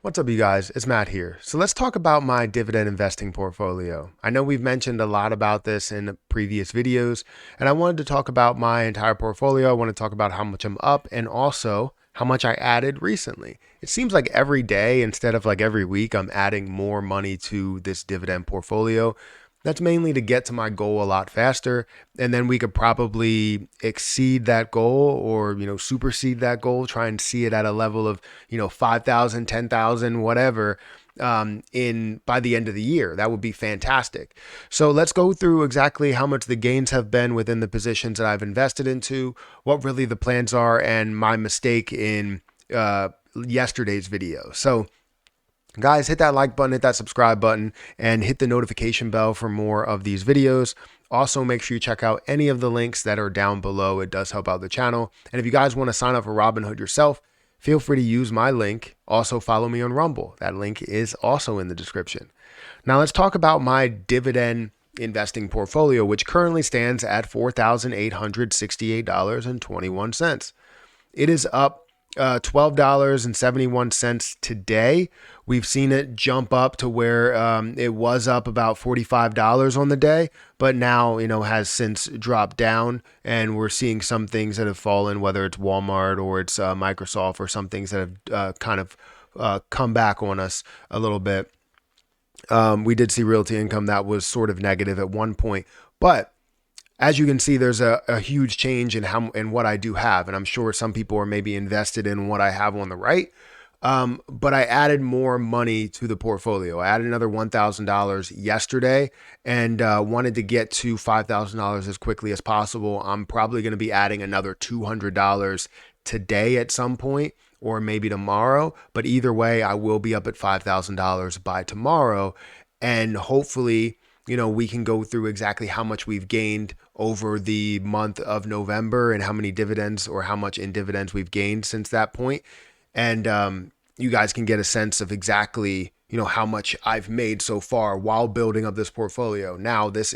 What's up, you guys? It's Matt here. So let's talk about my dividend investing portfolio. I know we've mentioned a lot about this in previous videos, and I wanted to talk about my entire portfolio. I want to talk about how much I'm up and also how much I added recently. It seems like every day instead of like every week, I'm adding more money to this dividend portfolio. That's mainly to get to my goal a lot faster. And then we could probably exceed that goal or, supersede that goal, try and see it at a level of, 5,000, 10,000, whatever, in by the end of the year. That would be fantastic. So let's go through exactly how much the gains have been within the positions that I've invested into, what really the plans are, and my mistake in yesterday's video. So guys, hit that like button, hit that subscribe button, and hit the notification bell for more of these videos. Also, make sure you check out any of the links that are down below. It does help out the channel. And if you guys want to sign up for Robinhood yourself, feel free to use my link. Also, follow me on Rumble. That link is also in the description. Now, let's talk about my dividend investing portfolio, which currently stands at $4,868.21. It is up $12.71 today. We've seen it jump up to where it was up about $45 on the day, but now, has since dropped down, and we're seeing some things that have fallen, whether it's Walmart or it's Microsoft or some things that have kind of come back on us a little bit. We did see realty income that was sort of negative at one point, but as you can see, there's a huge change in what I do have, and I'm sure some people are maybe invested in what I have on the right. But I added more money to the portfolio. I added another $1,000 yesterday and wanted to get to $5,000 as quickly as possible. I'm probably going to be adding another $200 today at some point, or maybe tomorrow. But either way, I will be up at $5,000 by tomorrow, and hopefully, we can go through exactly how much we've gained over the month of November and how many dividends or how much in dividends we've gained since that point. And you guys can get a sense of exactly, how much I've made so far while building up this portfolio. Now, this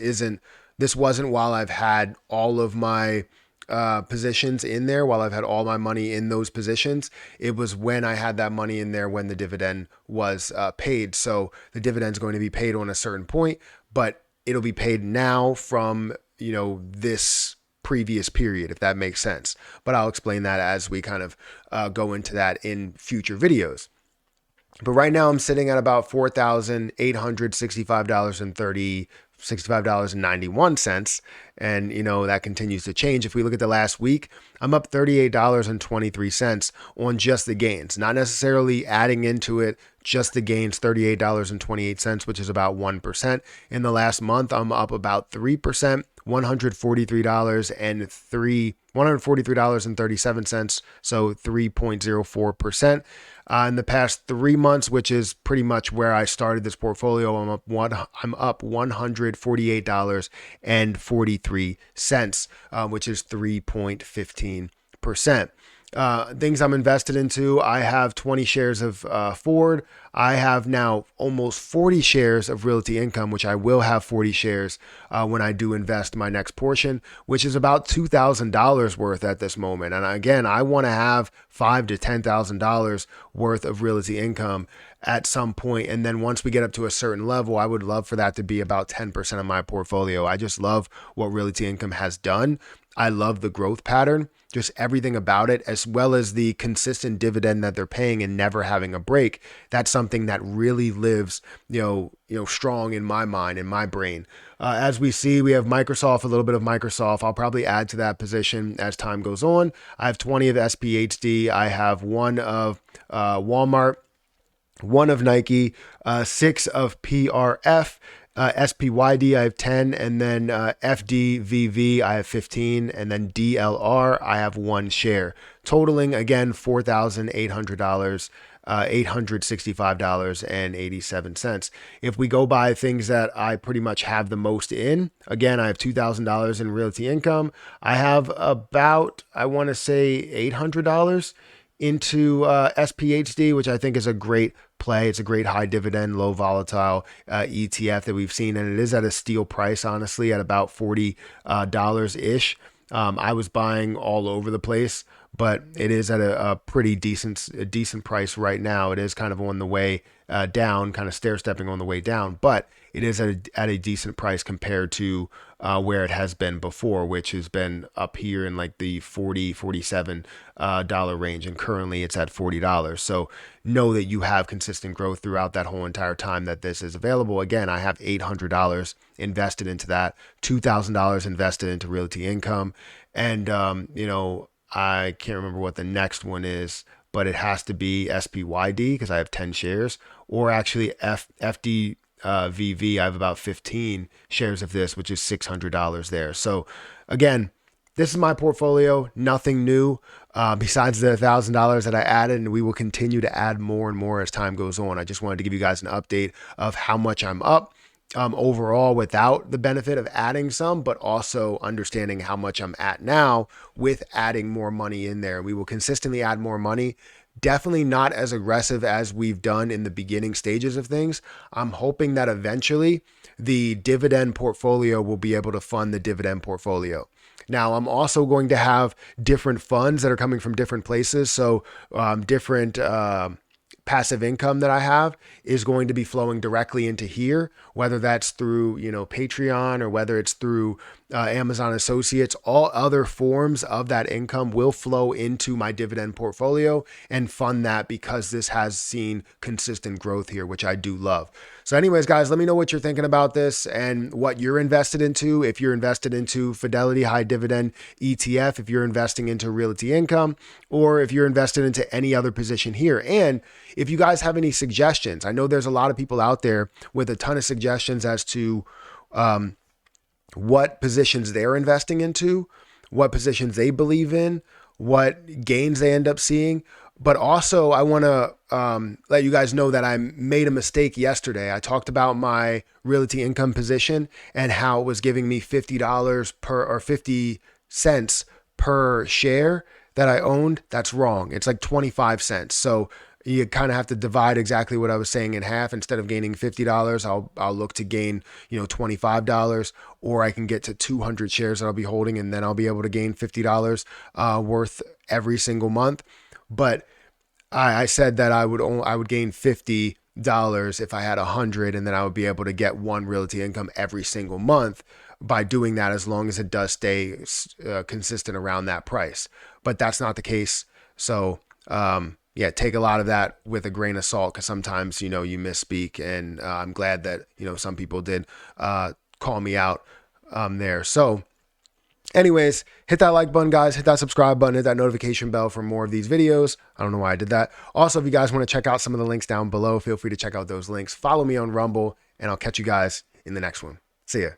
wasn't while I've had all of my positions in there, while I've had all my money in those positions. It was when I had that money in there when the dividend was paid. So the dividend's going to be paid on a certain point, but it'll be paid now from, this previous period, if that makes sense. But I'll explain that as we kind of go into that in future videos. But right now I'm sitting at about $4,865.91. And, that continues to change. If we look at the last week, I'm up $38.23 on just the gains, not necessarily adding into it, just the gains, $38.28, which is about 1%. In the last month, I'm up about 3%, $143.37, so 3.04%. In the past 3 months, which is pretty much where I started this portfolio, I'm up $148.43, which is 3.15%. Things I'm invested into, I have 20 shares of Ford. I have now almost 40 shares of Realty Income, which I will have 40 shares when I do invest my next portion, which is about $2,000 worth at this moment. And again, I want to have $5,000 to $10,000 worth of Realty Income at some point. And then once we get up to a certain level, I would love for that to be about 10% of my portfolio. I just love what Realty Income has done. I love the growth pattern, just everything about it, as well as the consistent dividend that they're paying and never having a break. That's something that really lives, strong in my mind, in my brain. As we see, we have Microsoft, a little bit of Microsoft. I'll probably add to that position as time goes on. I have 20 of SPHD. I have 1 of Walmart, 1 of Nike, 6 of PRF. SPYD, I have 10, and then FDVV, I have 15, and then DLR, I have 1 share, totaling again $4,800, $865.87. If we go by things that I pretty much have the most in, again, I have $2,000 in Realty Income. I have about, I want to say $800 into SPHD, which I think is a great play. It's a great high dividend, low volatile ETF that we've seen, and it is at a steal price, honestly, at about $40 ish. I was buying all over the place, but it is at a pretty decent price right now. It is kind of on the way down, kind of stair stepping on the way down, but it is at a decent price compared to where it has been before, which has been up here in like the 40, $47 range. And currently it's at $40. So know that you have consistent growth throughout that whole entire time that this is available. Again, I have $800 invested into that, $2,000 invested into realty income. And, I can't remember what the next one is, but it has to be SPYD because I have 10 shares, or actually FDVV. I have about 15 shares of this, which is $600 there. So again, this is my portfolio, nothing new besides the $1,000 that I added, and we will continue to add more and more as time goes on. I just wanted to give you guys an update of how much I'm up overall without the benefit of adding some, but also understanding how much I'm at now with adding more money in there. We will consistently add more money. Definitely not as aggressive as we've done in the beginning stages of things. I'm hoping that eventually the dividend portfolio will be able to fund the dividend portfolio. Now, I'm also going to have different funds that are coming from different places. So different passive income that I have is going to be flowing directly into here, whether that's through, Patreon, or whether it's through Amazon Associates. All other forms of that income will flow into my dividend portfolio and fund that, because this has seen consistent growth here, which I do love. So anyways, guys, let me know what you're thinking about this and what you're invested into. If you're invested into Fidelity High Dividend ETF, if you're investing into Realty Income, or if you're invested into any other position here. And if you guys have any suggestions, I know there's a lot of people out there with a ton of suggestions as to what positions they're investing into, what positions they believe in, what gains they end up seeing. But also, I want to let you guys know that I made a mistake yesterday. I talked about my realty income position and how it was giving me $50 per, or 50 cents per share that I owned. That's wrong. It's like 25 cents. So you kind of have to divide exactly what I was saying in half. Instead of gaining $50, I'll look to gain, $25, or I can get to 200 shares that I'll be holding, and then I'll be able to gain $50 worth every single month. But I said that I would gain $50 if I had 100, and then I would be able to get one realty income every single month by doing that, as long as it does stay consistent around that price. But that's not the case. So yeah, take a lot of that with a grain of salt, because sometimes, you misspeak, and I'm glad that, some people did call me out there. So anyways, hit that like button, guys, hit that subscribe button, hit that notification bell for more of these videos. I don't know why I did that. Also, if you guys want to check out some of the links down below, feel free to check out those links. Follow me on Rumble, and I'll catch you guys in the next one. See ya.